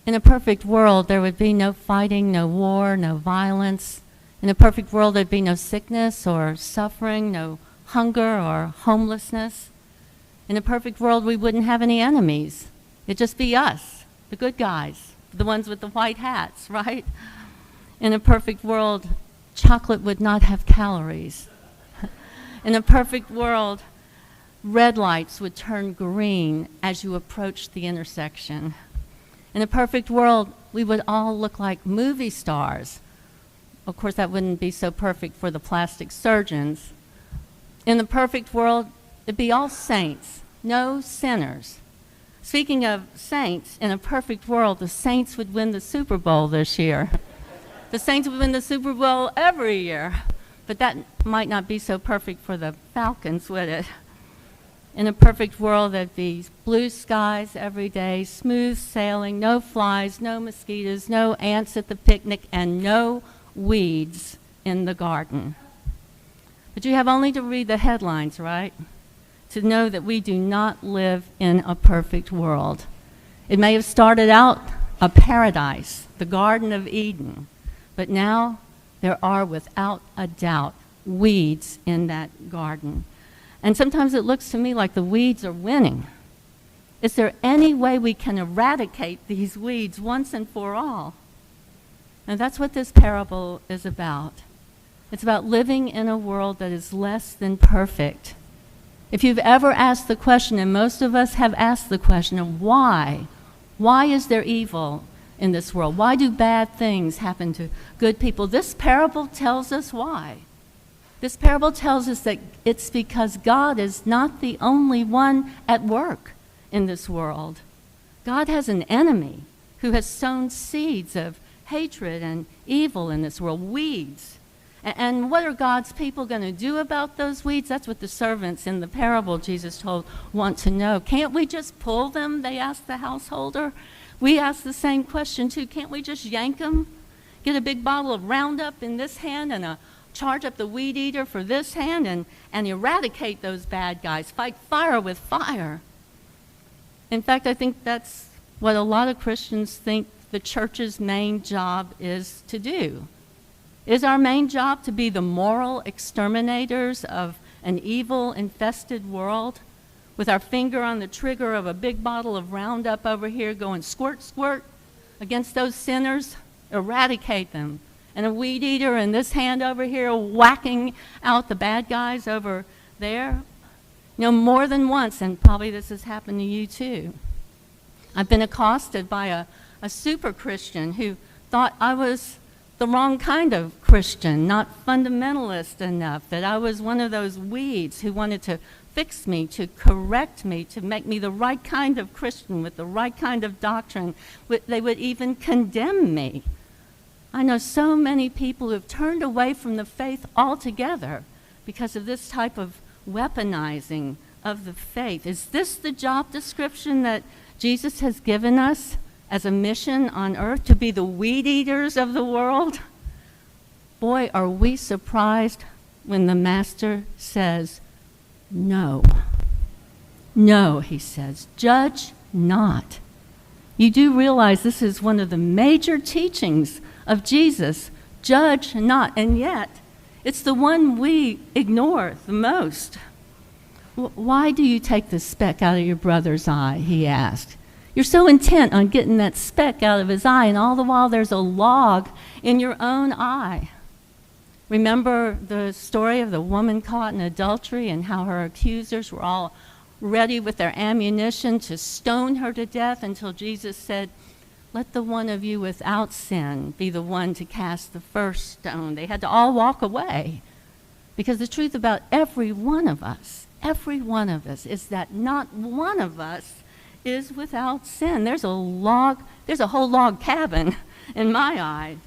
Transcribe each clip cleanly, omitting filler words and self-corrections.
In a perfect world, there would be no fighting, no war, no violence. In a perfect world, there'd be no sickness or suffering, no hunger or homelessness. In a perfect world, we wouldn't have any enemies. It'd just be us, the good guys, the ones with the white hats, right? In a perfect world, chocolate would not have calories. In a perfect world, red lights would turn green as you approached the intersection. In a perfect world, we would all look like movie stars. Of course, that wouldn't be so perfect for the plastic surgeons. In the perfect world, it'd be all saints, no sinners. Speaking of saints, in a perfect world, the Saints would win the Super Bowl this year. The Saints would win the Super Bowl every year. But that might not be so perfect for the Falcons, would it? In a perfect world, there'd be blue skies every day, smooth sailing, no flies, no mosquitoes, no ants at the picnic, and no weeds in the garden. But you have only to read the headlines, right, to know that we do not live in a perfect world. It may have started out a paradise, the Garden of Eden, but now there are, without a doubt, weeds in that garden. And sometimes it looks to me like the weeds are winning. Is there any way we can eradicate these weeds once and for all? And that's what this parable is about. It's about living in a world that is less than perfect. If you've ever asked the question, and most of us have asked the question of why is there evil in this world? Why do bad things happen to good people? This parable tells us why. This parable tells us that it's because God is not the only one at work in this world. God has an enemy who has sown seeds of hatred and evil in this world, weeds. And what are God's people going to do about those weeds? That's what the servants in the parable Jesus told want to know. Can't we just pull them? They asked the householder. We ask the same question too. Can't we just yank them? Get a big bottle of Roundup in this hand and charge up the weed eater for this hand and eradicate those bad guys. Fight fire with fire. In fact, I think that's what a lot of Christians think the church's main job is to do. Is our main job to be the moral exterminators of an evil-infested world with our finger on the trigger of a big bottle of Roundup over here going squirt, squirt against those sinners, eradicate them, and a weed eater in this hand over here whacking out the bad guys over there? You know, more than once, and probably this has happened to you too, I've been accosted by a super Christian who thought I was the wrong kind of Christian, not fundamentalist enough, that I was one of those weeds who wanted to fix me, to correct me, to make me the right kind of Christian with the right kind of doctrine. They would even condemn me. I know so many people who have turned away from the faith altogether because of this type of weaponizing of the faith. Is this the job description that Jesus has given us as a mission on earth, to be the weed eaters of the world? Boy, are we surprised when the Master says, no. No, he says, judge not. You do realize this is one of the major teachings of Jesus, judge not, and yet it's the one we ignore the most. Why do you take the speck out of your brother's eye, he asked. You're so intent on getting that speck out of his eye, and all the while there's a log in your own eye. Remember the story of the woman caught in adultery and how her accusers were all ready with their ammunition to stone her to death until Jesus said, let the one of you without sin be the one to cast the first stone. They had to all walk away, because the truth about every one of us is that not one of us is without sin. There's a whole log cabin in my eye,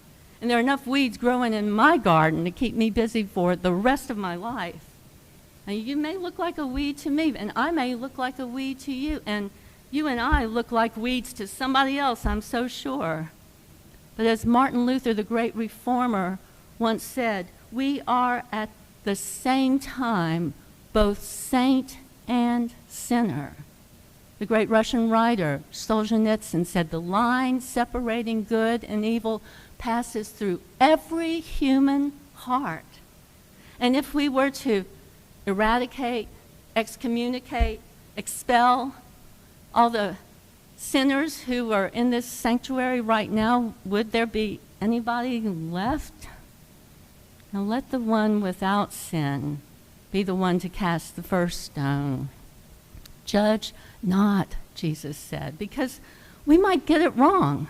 and there are enough weeds growing in my garden to keep me busy for the rest of my life. And you may look like a weed to me, and I may look like a weed to you, and you and I look like weeds to somebody else, I'm so sure. But as Martin Luther, the great reformer, once said, we are at the same time both saint and sinner. The great Russian writer Solzhenitsyn said, the line separating good and evil passes through every human heart. And if we were to eradicate, excommunicate, expel all the sinners who are in this sanctuary right now, would there be anybody left? Now let the one without sin be the one to cast the first stone. Judge not, Jesus said, because we might get it wrong.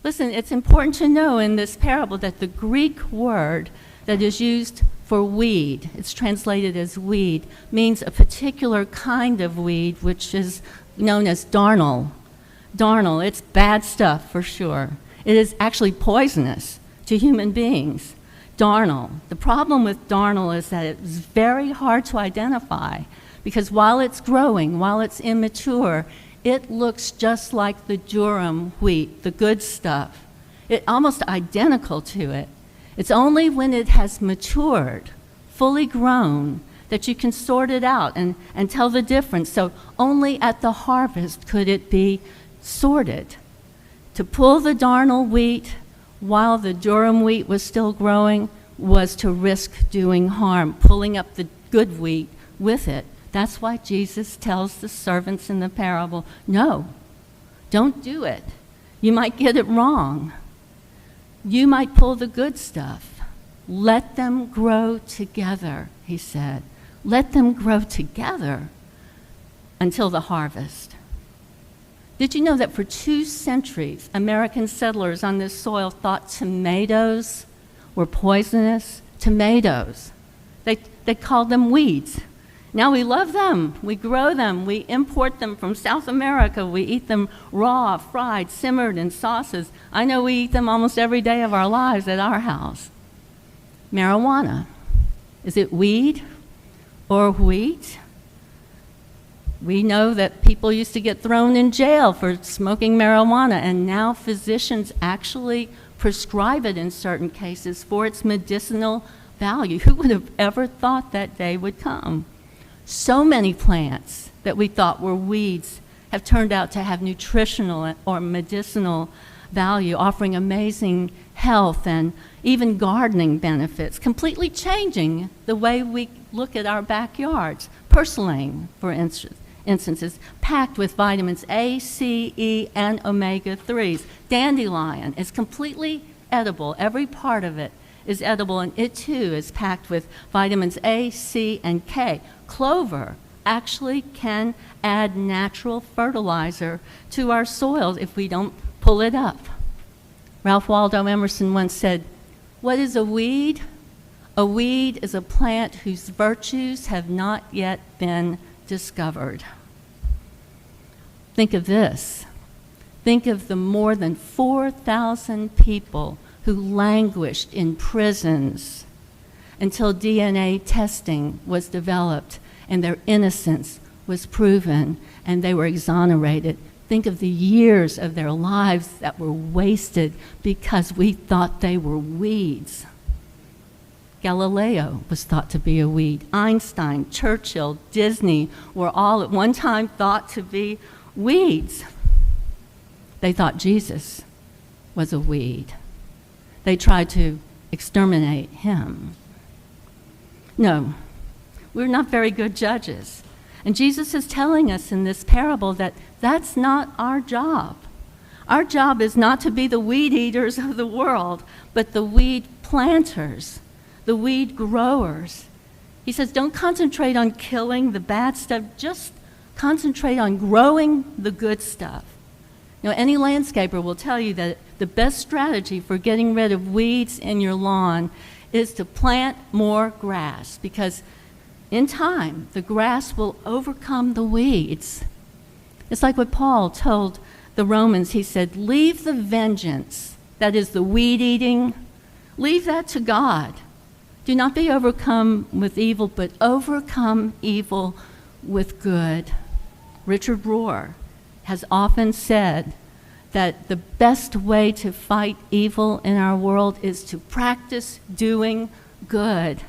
Listen, it's important to know in this parable that the Greek word that is used for weed, it's translated as weed, means a particular kind of weed, which is known as darnel. Darnel, it's bad stuff for sure. It is actually poisonous to human beings. Darnel. The problem with darnel is that it's very hard to identify because while it's growing, while it's immature, it looks just like the durum wheat, the good stuff. It's almost identical to it. It's only when it has matured, fully grown, that you can sort it out and tell the difference. So only at the harvest could it be sorted. To pull the darnel wheat while the durum wheat was still growing was to risk doing harm, pulling up the good wheat with it. That's why Jesus tells the servants in the parable, no, don't do it. You might get it wrong. You might pull the good stuff. Let them grow together, he said. Let them grow together until the harvest. Did you know that for 2 centuries, American settlers on this soil thought tomatoes were poisonous? Tomatoes. They called them weeds. Now we love them. We grow them. We import them from South America. We eat them raw, fried, simmered in sauces. I know we eat them almost every day of our lives at our house. Marijuana. Is it weed or wheat? We know that people used to get thrown in jail for smoking marijuana, and now physicians actually prescribe it in certain cases for its medicinal value. Who would have ever thought that day would come? So many plants that we thought were weeds have turned out to have nutritional or medicinal value, offering amazing health and even gardening benefits, completely changing the way we look at our backyards. Purslane, for instance, is packed with vitamins A, C, E, and omega-3s. Dandelion is completely edible. Every part of it is edible, and it too is packed with vitamins A, C, and K. Clover actually can add natural fertilizer to our soils if we don't pull it up. Ralph Waldo Emerson once said, "What is a weed? A weed is a plant whose virtues have not yet been discovered." Think of this. Think of the more than 4,000 people who languished in prisons until DNA testing was developed and their innocence was proven and they were exonerated. Think of the years of their lives that were wasted because we thought they were weeds. Galileo was thought to be a weed. Einstein, Churchill, Disney were all at one time thought to be weeds. They thought Jesus was a weed. They tried to exterminate him. No, we're not very good judges. And Jesus is telling us in this parable that that's not our job. Our job is not to be the weed eaters of the world, but the weed planters, the weed growers. He says, don't concentrate on killing the bad stuff, just concentrate on growing the good stuff. You know, any landscaper will tell you that the best strategy for getting rid of weeds in your lawn is to plant more grass, because in time, the grass will overcome the weeds. It's like what Paul told the Romans. He said, leave the vengeance, that is the weed eating, leave that to God. Do not be overcome with evil, but overcome evil with good. Richard Rohr has often said that the best way to fight evil in our world is to practice doing good.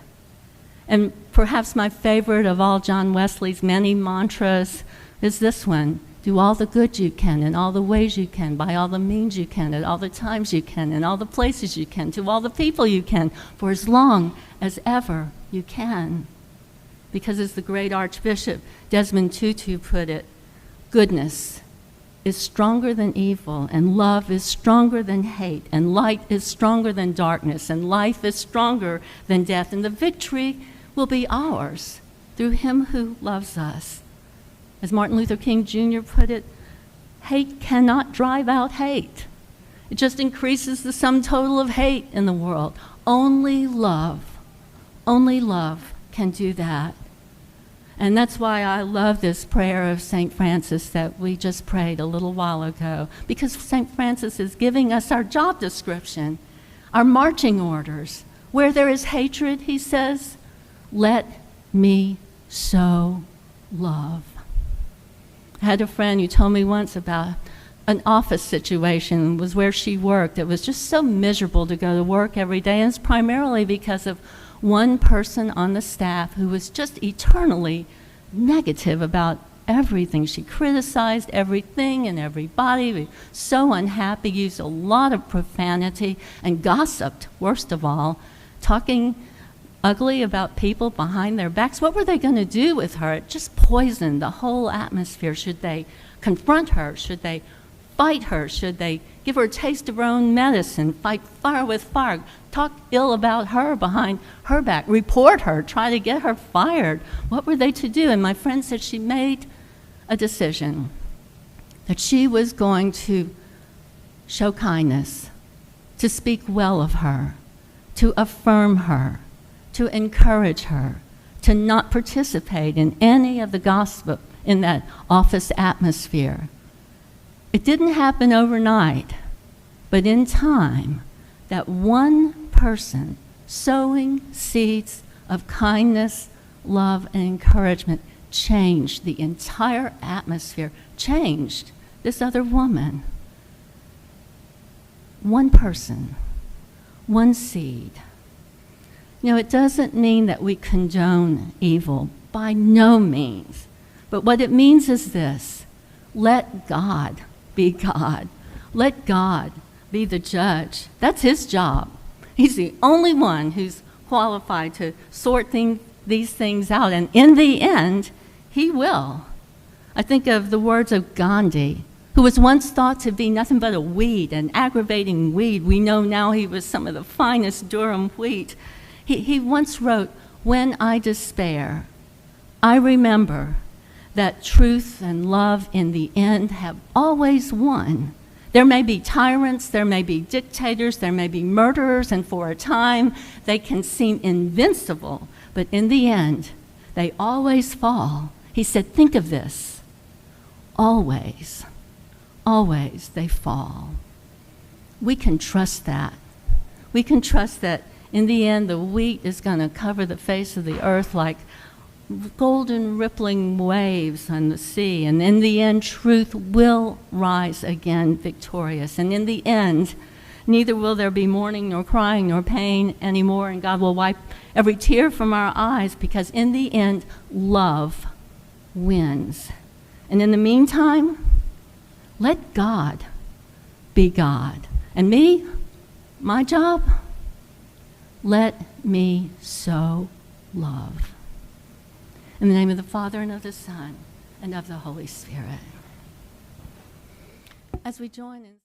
And perhaps my favorite of all John Wesley's many mantras is this one: Do all the good you can in all the ways you can, by all the means you can, at all the times you can, in all the places you can, to all the people you can, for as long as ever you can. Because as the great Archbishop Desmond Tutu put it, goodness is stronger than evil, and love is stronger than hate, and light is stronger than darkness, and life is stronger than death, and the victory will be ours through him who loves us. As Martin Luther King Jr. put it, hate cannot drive out hate. It just increases the sum total of hate in the world. Only love can do that. And that's why I love this prayer of St. Francis that we just prayed a little while ago, because St. Francis is giving us our job description, our marching orders. Where there is hatred, he says, let me sow love. I had a friend who told me once about an office situation, was where she worked. It was just so miserable to go to work every day, and it's primarily because of one person on the staff who was just eternally negative about everything. She criticized everything and everybody, was so unhappy, used a lot of profanity, and gossiped, worst of all, talking ugly about people behind their backs. What were they going to do with her? It just poisoned the whole atmosphere. Should they confront her? Should they fight her? Should they give her a taste of her own medicine, fight fire with fire, talk ill about her behind her back, report her, try to get her fired? What were they to do? And my friend said she made a decision that she was going to show kindness, to speak well of her, to affirm her, to encourage her, to not participate in any of the gossip in that office atmosphere. It didn't happen overnight, but in time, that one person sowing seeds of kindness, love, and encouragement changed the entire atmosphere, changed this other woman. One person, one seed. You know, it doesn't mean that we condone evil, by no means. But what it means is this: let God be God. Let God be the judge. That's his job. He's the only one who's qualified to sort these things out, and in the end, he will. I think of the words of Gandhi, who was once thought to be nothing but a weed, an aggravating weed. We know now he was some of the finest Durham wheat. He once wrote, "When I despair, I remember that truth and love in the end have always won. There may be tyrants, there may be dictators, there may be murderers, and for a time they can seem invincible, but in the end, they always fall." He said, think of this: always, always they fall. We can trust that. We can trust that in the end, the wheat is going to cover the face of the earth like golden rippling waves on the sea. And in the end, truth will rise again victorious. And in the end, neither will there be mourning nor crying nor pain anymore. And God will wipe every tear from our eyes, because in the end, love wins. And in the meantime, let God be God. And me, my job, let me sow love. In the name of the Father, and of the Son, and of the Holy Spirit. As we join in